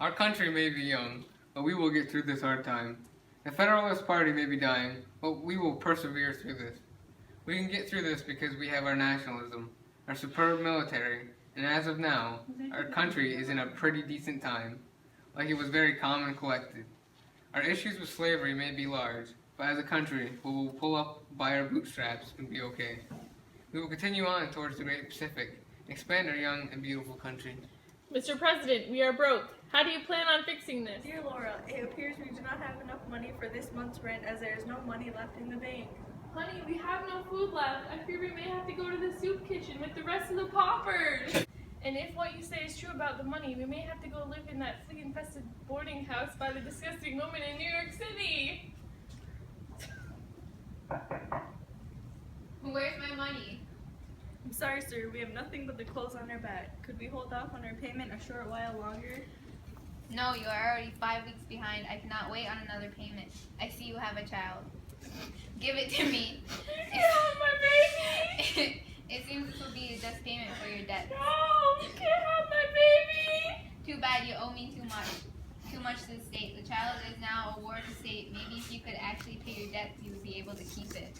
Our country may be young, but we will get through this hard time. The Federalist Party may be dying, but we will persevere through this. We can get through this because we have our nationalism, our superb military, and as of now, our country is in a pretty decent time, like it was very calm and collected. Our issues with slavery may be large, but as a country, we will pull up by our bootstraps and be okay. We will continue on towards the Great Pacific, expand our young and beautiful country. Mr. President, we are broke. How do you plan on fixing this? Dear Laura, it appears we do not have enough money for this month's rent as there is no money left in the bank. Honey, we have no food left. I fear we may have to go to the soup kitchen with the rest of the paupers. And if what you say is true about the money, we may have to go live in that flea-infested boarding house by the disgusting woman in New York City. Where's my money? I'm sorry, sir, we have nothing but the clothes on our back. Could we hold off on our payment a short while longer? No, you are already 5 weeks behind. I cannot wait on another payment. I see you have a child. Give it to me. Yeah, my baby! It seems this will be a just payment for your debt. No, you can't have my baby! Too bad, you owe me too much. Too much to the state. The child is now a ward of state. Maybe if you could actually pay your debts, you would be able to keep it.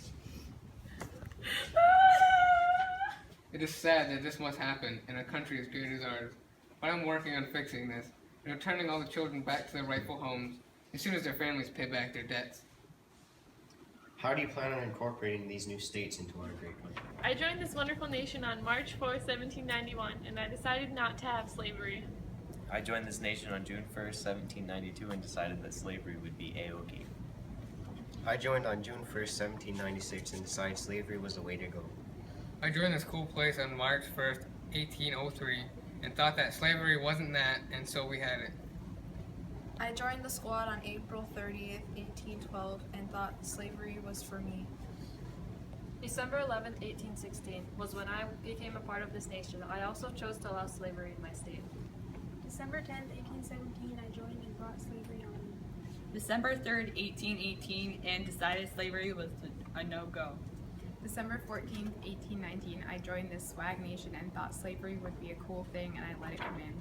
It is sad that this must happen in a country as great as ours, but I'm working on fixing this and returning all the children back to their rightful homes as soon as their families pay back their debts. How do you plan on incorporating these new states into our great country? I joined this wonderful nation on March 4, 1791, and I decided not to have slavery. I joined this nation on June 1st, 1792 and decided that slavery would be A-OK. I joined on June 1st, 1796 and decided slavery was the way to go. I joined this cool place on March 1st, 1803, and thought that slavery wasn't that, and so we had it. I joined the squad on April 30th, 1812, and thought slavery was for me. December 11th, 1816 was when I became a part of this nation. I also chose to allow slavery in my state. December 10th, 1817, I joined and brought slavery on. December 3rd, 1818, and decided slavery was a no-go. December 14th, 1819, I joined this swag nation and thought slavery would be a cool thing, and I let it come in.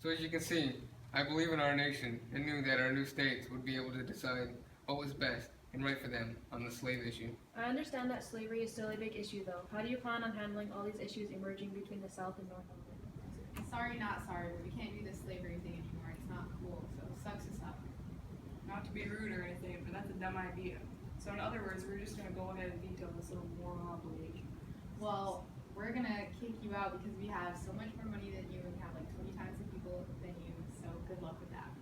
So as you can see, I believe in our nation and knew that our new states would be able to decide what was best and right for them on the slave issue. I understand that slavery is still a big issue, though. How do you plan on handling all these issues emerging between the South and North? Sorry, not sorry, but we can't do this slavery thing anymore. It's not cool, so sucks us up. Not to be rude or anything, but that's a dumb idea. So in other words, we're just going to go ahead and veto this little moron league. Well, we're gonna kick you out because we have so much more money than you and have like 20 times the people than you, so good luck with that.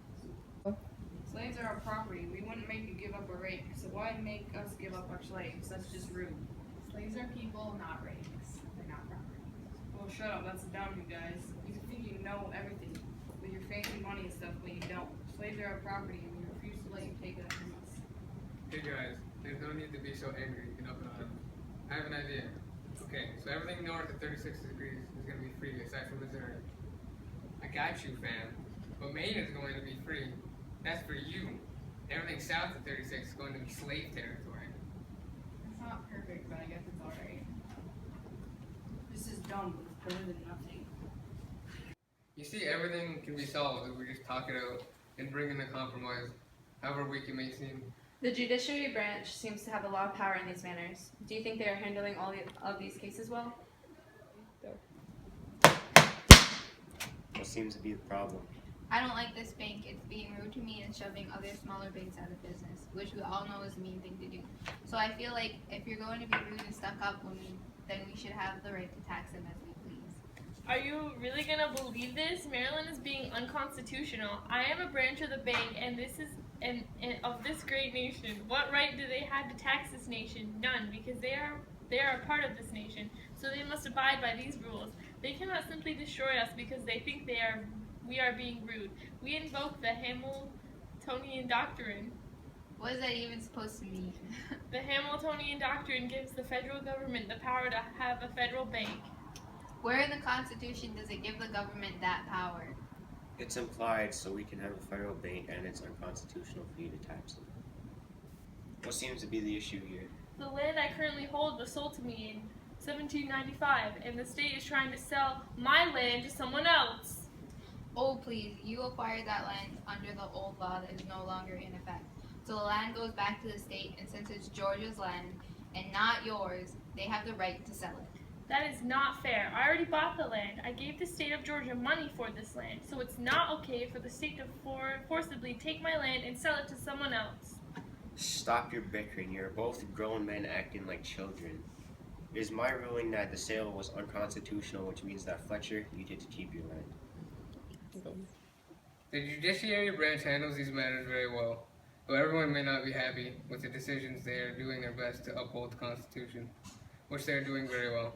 Slaves are our property. We wouldn't make you give up a rake, so why make us give up our slaves? That's just rude. Slaves are people, not rakes. They're not property. Well, shut up. That's dumb, you guys. You think you know everything with your fancy money and stuff, but you don't. Slaves are our property, and we refuse to let you take that from us. Hey guys, there's no need to be so angry and up in arms. I have an idea. Okay, so everything north of 36 degrees is going to be free aside from Missouri. I got you, fam. But Maine is going to be free. That's for you. Everything south of 36 is going to be slave territory. It's not perfect, but I guess it's alright. This is dumb, but it's better than nothing. You see, everything can be solved if we just talk it out and bring in a compromise, however weak it may seem. The judiciary branch seems to have a lot of power in these matters. Do you think they are handling all of these cases well? What seems to be the problem? I don't like this bank. It's being rude to me and shoving other smaller banks out of business, which we all know is a mean thing to do. So I feel like if you're going to be rude and stuck up, then we should have the right to tax them as we please. Are you really gonna believe this? Maryland is being unconstitutional. I am a branch of the bank, and this is of this great nation. What right do they have to tax this nation? None, because they are a part of this nation. So they must abide by these rules. They cannot simply destroy us because they think we are being rude. We invoke the Hamiltonian Doctrine. What is that even supposed to mean? The Hamiltonian Doctrine gives the federal government the power to have a federal bank. Where in the Constitution does it give the government that power? It's implied so we can have a federal bank, and it's unconstitutional for you to tax them. What seems to be the issue here? The land I currently hold was sold to me in 1795, and the state is trying to sell my land to someone else. Oh, please, you acquired that land under the old law that is no longer in effect. So the land goes back to the state, and since it's Georgia's land and not yours, they have the right to sell it. That is not fair. I already bought the land. I gave the state of Georgia money for this land, so it's not okay for the state to forcibly take my land and sell it to someone else. Stop your bickering. You're both grown men acting like children. It is my ruling that the sale was unconstitutional, which means that Fletcher, you get to keep your land. The judiciary branch handles these matters very well, though everyone may not be happy with the decisions. They are doing their best to uphold the Constitution, which they are doing very well.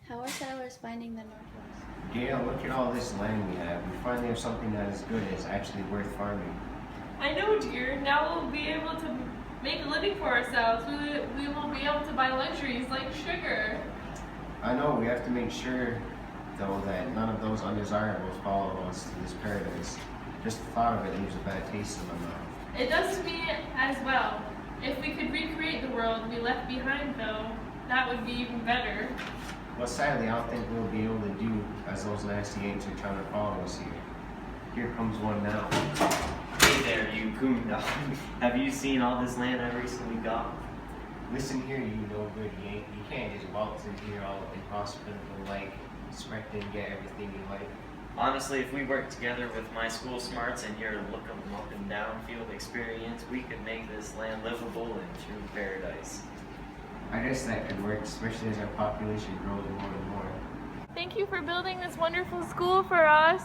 How are settlers finding the Northwest? Gail, look at all this land we have. We finally have something that is good and is actually worth farming. I know, dear. Now we'll be able to make a living for ourselves. We will be able to buy luxuries like sugar. I know, we have to make sure, though, that none of those undesirables follow us to this paradise. Just the thought of it leaves a bad taste in my mouth. It does to me as well. If we could recreate the world we left behind, though, that would be even better. But sadly, I don't think we'll be able to do as those nasty ain'ts are trying to follow us here. Here comes one now. Hey there, you coon dog. Have you seen all this land I recently got? Listen here, you no good yank. You can't just waltz in here all inhospitable like, expect to get everything you like. Honestly, if we work together with my school smarts and your look 'em up and down field experience, we could make this land livable and true paradise. I guess that could work, especially as our population grows more and more. Thank you for building this wonderful school for us.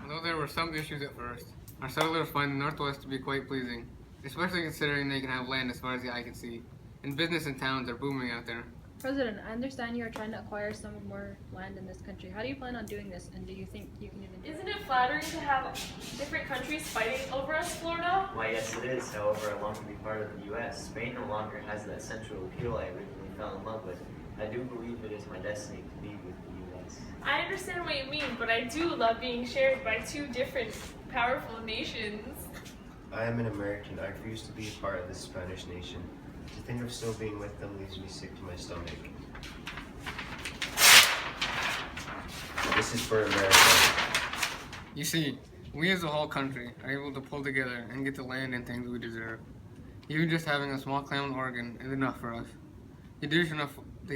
Although there were some issues at first, our settlers find the Northwest to be quite pleasing, especially considering they can have land as far as the eye can see, and business and towns are booming out there. President, I understand you are trying to acquire some more land in this country. How do you plan on doing this, and do you think you can even do it? Isn't it flattering to have different countries fighting over us, Florida? Why, yes, it is. However, I want to be part of the U.S. Spain no longer has that central appeal I originally fell in love with. I do believe it is my destiny to be with the U.S. I understand what you mean, but I do love being shared by two different powerful nations. I am an American. I refuse to be a part of this Spanish nation. To think of still being with them leaves me sick to my stomach. This is for America. You see, we as a whole country are able to pull together and get the land and things we deserve. Even just having a small claim on Oregon is enough for us. The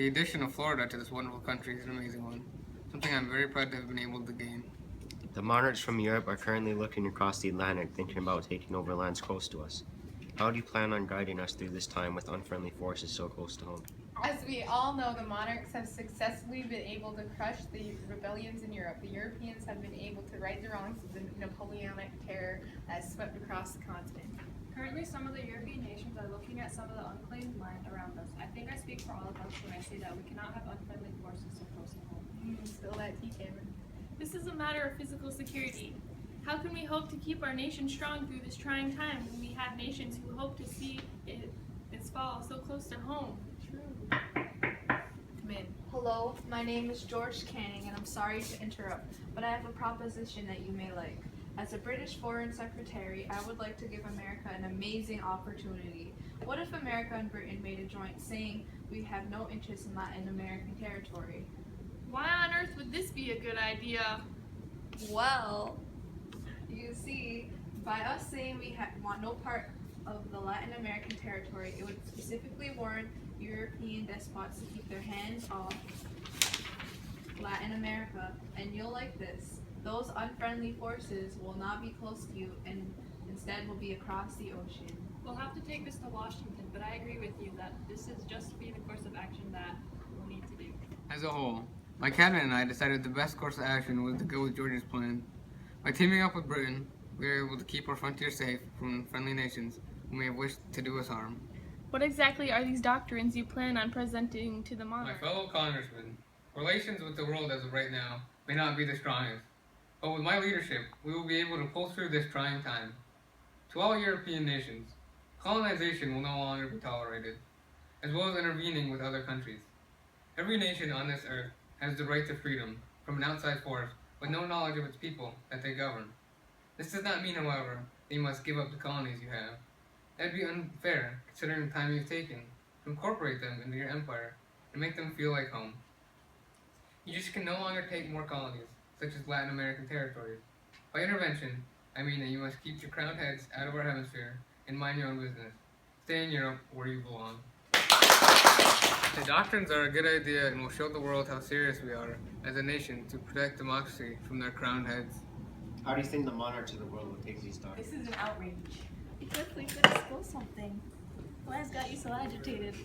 addition of Florida to this wonderful country is an amazing one, something I'm very proud to have been able to gain. The monarchs from Europe are currently looking across the Atlantic, thinking about taking over lands close to us. How do you plan on guiding us through this time with unfriendly forces so close to home? As we all know, the monarchs have successfully been able to crush the rebellions in Europe. The Europeans have been able to right the wrongs of the Napoleonic terror that swept across the continent. Currently, some of the European nations are looking at some of the unclaimed land around us. I think I speak for all of us when I say that we cannot have unfriendly forces so close to home. Spill that tea, Cameron. This is a matter of physical security. How can we hope to keep our nation strong through this trying time when we have nations who hope to see its fall so close to home? True. Come in. Hello, my name is George Canning, and I'm sorry to interrupt, but I have a proposition that you may like. As a British Foreign Secretary, I would like to give America an amazing opportunity. What if America and Britain made a joint saying we have no interest in Latin American territory? Why on earth would this be a good idea? Well, you see, by us saying we want no part of the Latin American territory, it would specifically warn European despots to keep their hands off Latin America, and you'll like this. Those unfriendly forces will not be close to you and instead will be across the ocean. We'll have to take this to Washington, but I agree with you that this is just be the course of action that we'll need to do. As a whole, my cabinet and I decided the best course of action was to go with Georgia's plan. By teaming up with Britain, we are able to keep our frontier safe from friendly nations who may have wished to do us harm. What exactly are these doctrines you plan on presenting to the My monarch? fellow congressmen, relations with the world as of right now may not be the strongest, but with my leadership, we will be able to pull through this trying time. To all European nations, colonization will no longer be tolerated, as well as intervening with other countries. Every nation on this earth has the right to freedom from an outside force with no knowledge of its people that they govern. This does not mean, however, that you must give up the colonies you have. That would be unfair, considering the time you've taken to incorporate them into your empire and make them feel like home. You just can no longer take more colonies, such as Latin American territories. By intervention, I mean that you must keep your crowned heads out of our hemisphere and mind your own business. Stay in Europe where you belong. The doctrines are a good idea and will show the world how serious we are as a nation to protect democracy from their crowned heads. How do you think the monarchs of the world will take these doctrines? This is an outrage. Because we could spill something. What has got you so agitated?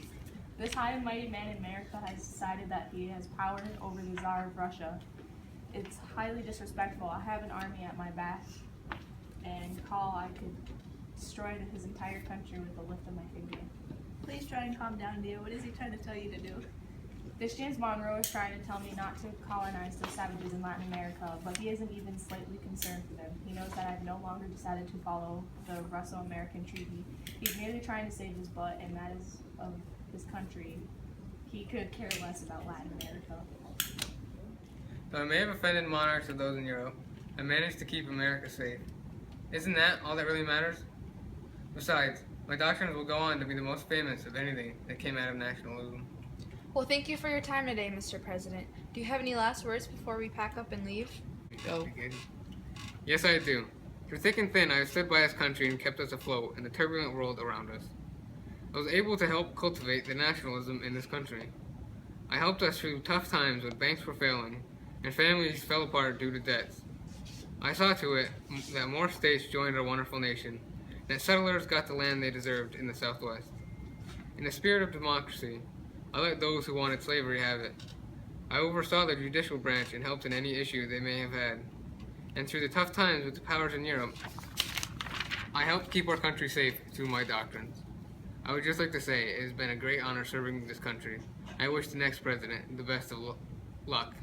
This high and mighty man in America has decided that he has power over the Tsar of Russia. It's highly disrespectful. I have an army at my back, and I could destroy his entire country with the lift of my finger. Please try and calm down, dear. What is he trying to tell you to do? This James Monroe is trying to tell me not to colonize the savages in Latin America, but he isn't even slightly concerned for them. He knows that I've no longer decided to follow the Russo-American treaty. He's merely trying to save his butt, and that is of his country. He could care less about Latin America. Though I may have offended monarchs of those in Europe, I managed to keep America safe. Isn't that all that really matters? Besides, my doctrines will go on to be the most famous of anything that came out of nationalism. Well, thank you for your time today, Mr. President. Do you have any last words before we pack up and leave? Go. Yes, I do. Through thick and thin, I have stood by this country and kept us afloat in the turbulent world around us. I was able to help cultivate the nationalism in this country. I helped us through tough times when banks were failing and families fell apart due to debts. I saw to it that more states joined our wonderful nation, and that settlers got the land they deserved in the Southwest. In the spirit of democracy, I let those who wanted slavery have it. I oversaw the judicial branch and helped in any issue they may have had. And through the tough times with the powers in Europe, I helped keep our country safe through my doctrines. I would just like to say it has been a great honor serving this country. I wish the next president the best of luck.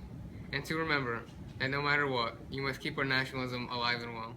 And to remember that no matter what, you must keep our nationalism alive and well.